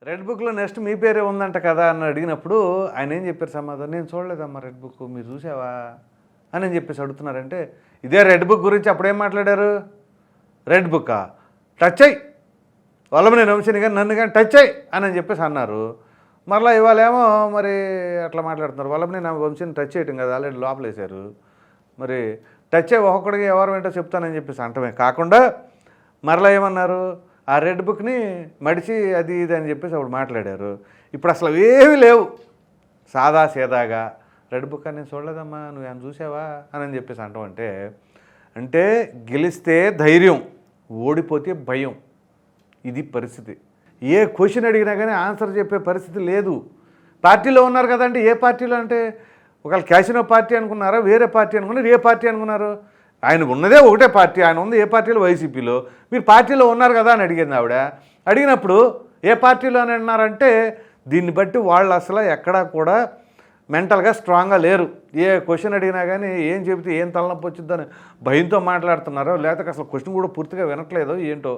Red బుక్లో next మీ పేరే ఉందంట కదా అని అడిగినప్పుడు ఆయన ఏం చెప్పారు సమాధానం, నేను చూడలేదమ్మా రెడ్ బుక్, మీరు చూసావా అని చెప్పేసి అడుగుతున్నారంటే, ఇదే రెడ్ బుక్ గురించి అప్పుడేం మాట్లాడారు, రెడ్ బుక్కా టచ్ అయ్యి వల్లభనేని వంశీని కానీ నన్ను కానీ టచ్ అయ్యి అని చెప్పేసి అన్నారు. మరలా ఇవాళ ఏమో మరి అట్లా మాట్లాడుతున్నారు. వల్లభనేని వంశీని టచ్ చేయటం కదా, ఆల్రెడీ లోపలేశారు. మరి టచ్ అయ్యి ఒక్కొక్కడికి ఎవరు ఏంటో చెప్తానని చెప్పేసి అంటమే కాకుండా మరలా ఏమన్నారు, ఆ రెడ్ బుక్ని మడిచి అది ఇది అని చెప్పేసి అప్పుడు మాట్లాడారు. ఇప్పుడు అసలు ఏమీ లేవు, సాదా సీదాగా రెడ్ బుక్ అని నేను చూడలేదమ్మా, నువ్వు ఏమైనా చూసావా అని చెప్పేసి అంటామంటే, అంటే గెలిస్తే ధైర్యం, ఓడిపోతే భయం. ఇది పరిస్థితి. ఏ క్వశ్చన్ అడిగినా కానీ ఆన్సర్ చెప్పే పరిస్థితి లేదు. పార్టీలో ఉన్నారు కదండి, ఏ పార్టీలో అంటే ఒకవేళ క్యాసినో పార్టీ అనుకున్నారా, వేరే పార్టీ అనుకున్నారు, ఏ పార్టీ అనుకున్నారు, ఆయనకు ఉన్నదే ఒకటే పార్టీ, ఆయన ఉంది ఏ పార్టీలో, వైసీపీలో. మీరు పార్టీలో ఉన్నారు కదా అని అడిగింది ఆవిడ. అడిగినప్పుడు ఏ పార్టీలో అని అన్నారంటే దీన్ని బట్టి వాళ్ళు అసలు ఎక్కడా కూడా మెంటల్గా స్ట్రాంగ్గా లేరు. ఏ క్వశ్చన్ అడిగినా కానీ ఏం చెబితే ఏం తలనొప్పి వచ్చిందని భయంతో మాట్లాడుతున్నారో, లేకపోతే అసలు క్వశ్చన్ కూడా పూర్తిగా వినట్లేదో ఏంటో.